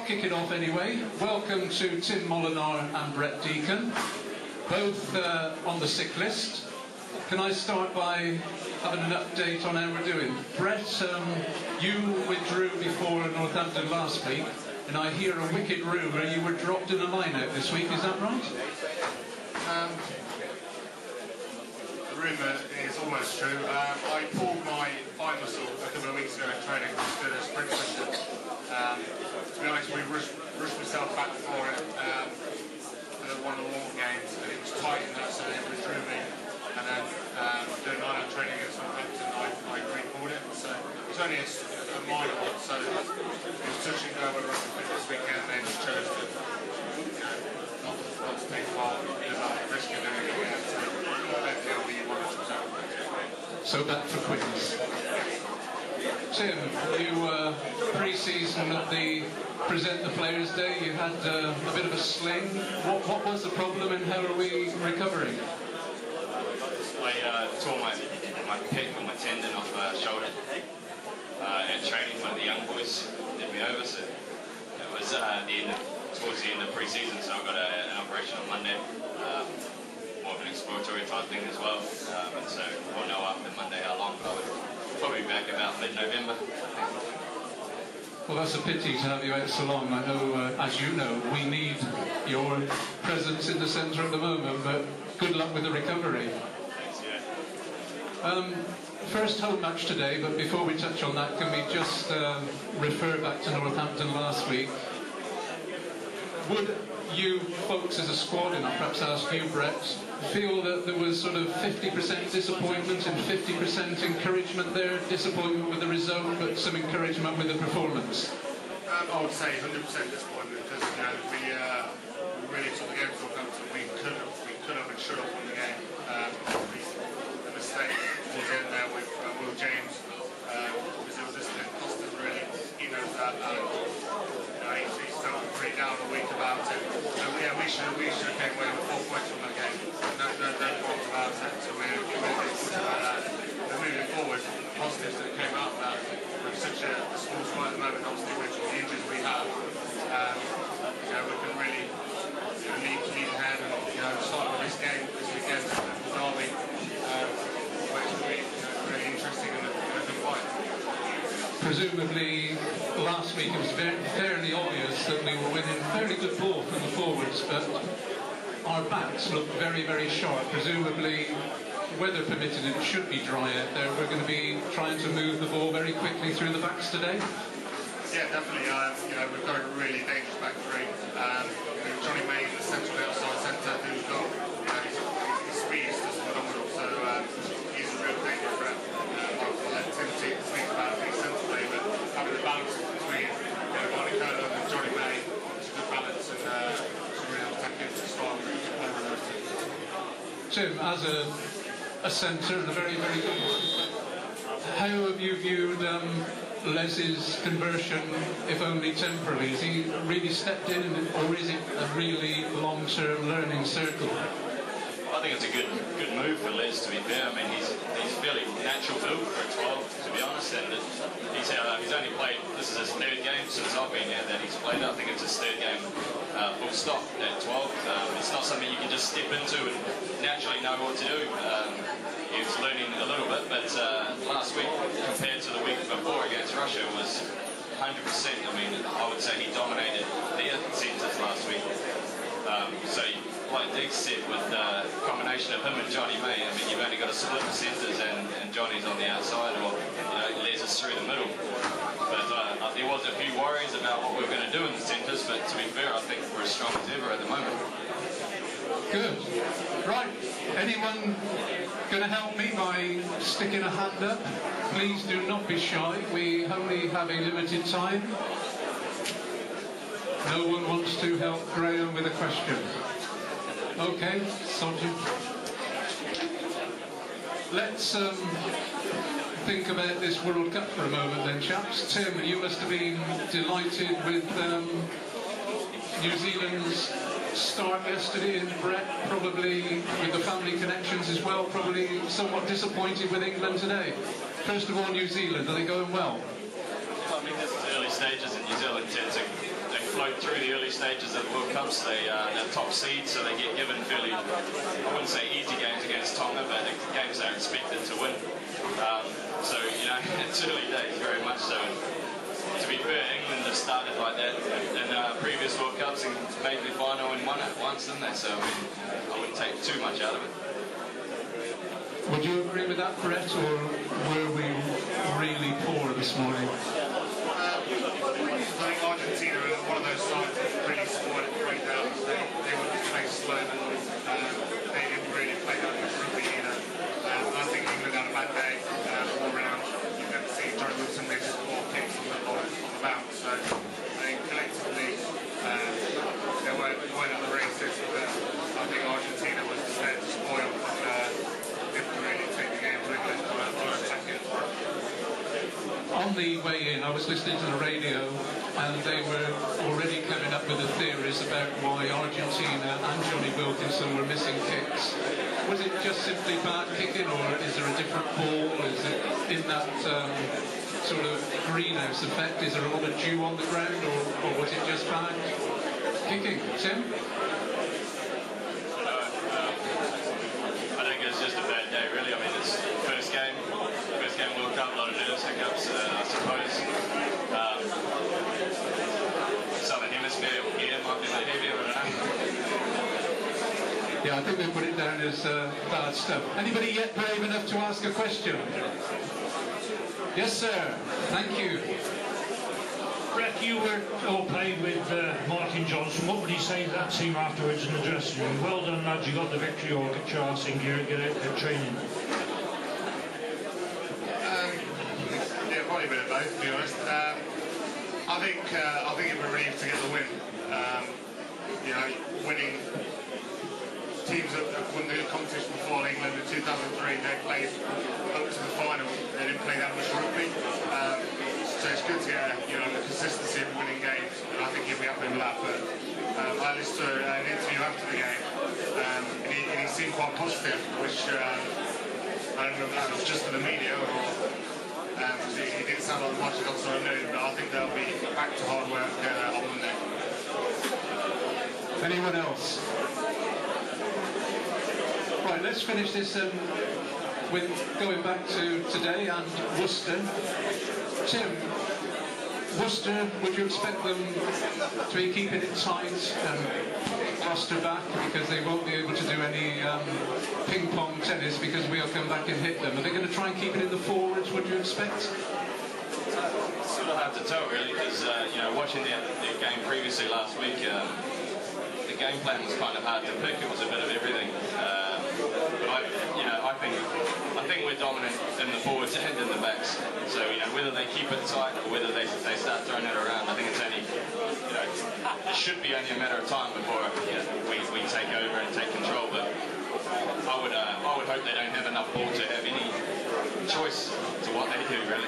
Kick it off anyway. Welcome to Tim Molenaar and Brett Deacon, both on the sick list. Can I start by having an update on how we're doing? Brett, you withdrew before Northampton last week, and I hear a wicked rumour you were dropped in a line-out this week, is that right? The rumour is almost true. I pulled my thigh muscle a couple of weeks ago in training, just did a sprint session. To be honest, we rushed myself back for it for one of the long games, and it was tight in that, so they withdrew me. And then doing line-out training against Northampton, I re-pulled it. So it was only a minor one, so it was touch and go whether I could fit this weekend, and then just chose to not to take part because I'm risking anything again. So don't feel we wanted to do. So back for quickness. Tim, you pre-season at the Present the Players Day, you had a bit of a sling. What was the problem and how are we recovering? I tore my pec or my tendon off my shoulder at training. One of the young boys did me over, so it was towards the end of pre-season, so I got an operation on Monday, more of an exploratory type thing as well, and so we'll know after Monday how long, but I would probably be back about mid-November. Well, that's a pity to have you out so long. I know, as you know, we need your presence in the centre at the moment, but good luck with the recovery. Thanks, yeah. First home match today, but before we touch on that, can we just refer back to Northampton last week? Would you folks as a squad, and I'll perhaps ask you, Brett, feel that there was sort of 50% disappointment and 50% encouragement there? Disappointment with the result, but some encouragement with the performance? I would say 100% disappointment because we really took the game to Northampton. We could have and should have won the game. The mistake towards the end there with Will James because it was this that cost us really. He knows that. He's felt pretty down a week about it. So yeah, we should have came away with 4 points from that game. No problems about it. So we're really pushing about that. And moving forward, positives that came out of that with such a small squad at the moment, obviously with the injuries we have, we can really lead ahead and start with this game this weekend with Derby, which will be really interesting and a good fight. Presumably last week it was fairly obvious that we were winning fairly good ball from the forwards, but our backs looked very, very sharp. Presumably, weather permitted, it should be dry out there. We're going to be trying to move the ball very quickly through the backs today. Yeah, definitely. We've got a really dangerous back three. Johnny May in the central outside centre, who's got his speed is just phenomenal. So he's a real danger threat. I'll let Tim speak about it centrally, but having the balance between Barney Curler and Johnny May, it's a good balance and should really help take into the start. Tim, as a centre and a very, very good one, how have you viewed Les's conversion, if only temporarily? Has he really stepped in, or is it a really long-term learning circle? I think it's a good move for Les, to be fair. I mean, he's fairly natural build for a 12, to be honest, and he's only played, this is his third game since I've been here that he's played. I think it's his third game full stop at 12. It's not something you can just step into and naturally know what to do. He's learning a little bit, but last week compared to the week before against Russia was 100%. I mean, I would say he dominated their centres last week. So like Dick said, with the combination of him and Johnny May, I mean, you've only got to split the centres and Johnny's on the outside, or Les is through the middle. But there was a few worries about what we were going to do in the centres, but to be fair, I think we're as strong as ever at the moment. Good. Right. Anyone going to help me by sticking a hand up? Please do not be shy. We only have a limited time. No one wants to help Graham with a question. Okay, Sergeant. Let's think about this World Cup for a moment then, chaps. Tim, you must have been delighted with New Zealand's start yesterday, and Brett, probably with the family connections as well, probably somewhat disappointed with England today. First of all, New Zealand, are they going well? I mean, this is early stages, and New Zealand tends to float through the early stages of the World Cups. They're top seeds, so they get given fairly, I wouldn't say easy games against Tonga, but games they're expected to win. So, you know, it's early days, very much so. To be fair, England have started like that in previous World Cups and made the final and won it once, didn't they? So, I mean, I wouldn't take too much out of it. Would you agree with that, Brett, or were we really poor this morning? I think Argentina are one of those sides that really spoiled it right down. They were just playing slow and they didn't really play that much rugby either. I think England had a bad day all round. You can see John Wilson made some more kicks on the bounce. So I think collectively they weren't at the races, but I think Argentina was instead spoiled and didn't really take the game to England on attacking. On the way in, I was listening to the radio, and they were already coming up with the theories about why Argentina and Johnny Wilkinson were missing kicks. Was it just simply bad kicking, or is there a different ball? Is it in that sort of greenhouse effect? Is there a lot of dew on the ground, or was it just bad kicking? Tim? I think it's just a bad day, really. I mean, it's first game World Cup, a lot of nerves, hiccups, I suppose. Southern Hemisphere here might be a bit heavier, I don't know. Yeah, I think they put it down as bad stuff. Anybody yet brave enough to ask a question? Yes, sir. Thank you. Brett, you were all played with Martin Johnson. What would he say to that team afterwards in the dressing room? Well done, lads, you got the victory, or get your arse in gear and get out training. Yeah, probably a bit of both, to be honest. I think it would be relieved to get the win. You know, winning teams that won the competition before in England in 2003, they played up to the final. They didn't play that much rugby. So it's good to get the consistency of winning games, and I think he'll be happy with that. But I listened to an interview after the game, and he seemed quite positive, which I don't know if that was just for the media or he didn't sound like much else I knew, but I think they'll be back to hard work on Monday. Anyone else? Right, let's finish this with going back to today and Worcester. Tim, Worcester, would you expect them to be keeping it tight and Gloucester back, because they won't be able to do any ping-pong tennis because we'll come back and hit them? Are they going to try and keep it in the forwards, would you expect? It's sort of hard to tell, really, because watching the game previously last week, the game plan was kind of hard to pick. It was a bit of everything. But I think we're dominant in the forwards and in the backs. So whether they keep it tight or whether they start throwing it around, I think it's only it should be only a matter of time before we take over and take control. But I would hope they don't have enough ball to have any choice to what they do, really.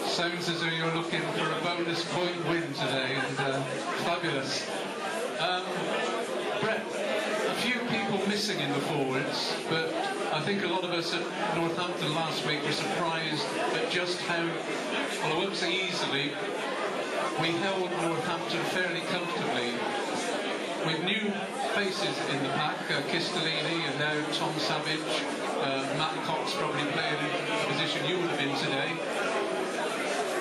Sounds as though you're looking for a bonus point win today, and fabulous. Brett, a few people missing in the forwards, but I think a lot of us at Northampton last week were surprised at just how, well, I won't say easily, we held Northampton fairly comfortably. With new faces in the pack, Kistolini and now Tom Savage, Matt Cox probably playing a position you would have been today.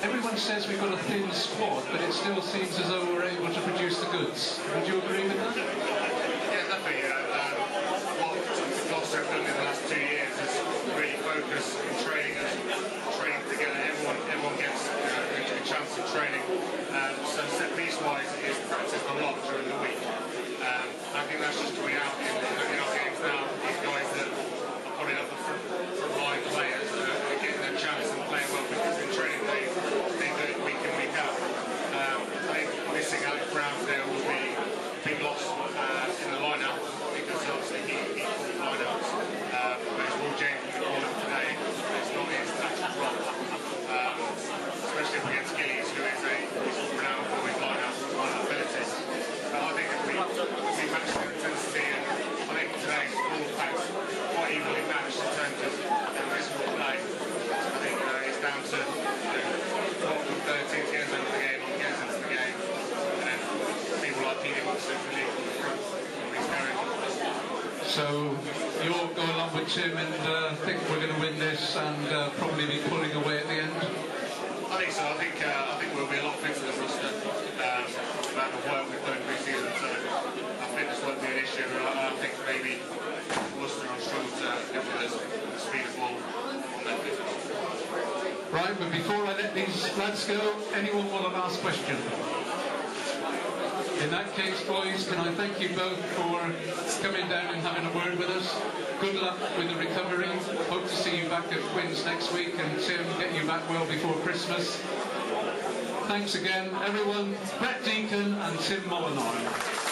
Everyone says we've got a thin squad, but it still seems as though we're able to produce the goods. Would you agree with that? Yeah, definitely. What Gloucester have done in the last 2 years is really focus on training together. Everyone gets a chance of training. So set piece wise, it's practiced a lot during the week. I think that's just coming out in our games now. These guys that are putting up the front line players are getting a chance and playing well, because in training they do it week in, week out. I think missing Alex Brownsdale will be a big loss in the lineup, because obviously he pulled the lineups. But it's Will James in the corner today. It's not his natural role, especially up against Gillies, who is a renowned for his lineup abilities. But I think if we match the intensity, and I think today's ball pack's quite evenly matched in terms of physical play. I think it's down to what 13 years into the game, or years into the game, and then ideally want to see the league on the front of these areas. So you'll go along with Tim and think we're going to win this and probably be pulling away at the end? I think so. I think we'll be a lot fitter than Worcester. About the work we've done pre-season, so I think this won't be an issue. I think maybe Worcester will struggle to get with the speed of ball on their pitch. Right, but before I let these lads go, anyone want to ask a question? In that case, boys, can I thank you both for coming down and having a word with us. Good luck with the recovery. Hope to see you back at Quins next week, and Tim, get you back well before Christmas. Thanks again, everyone. Brett Deacon and Tim Molenaar.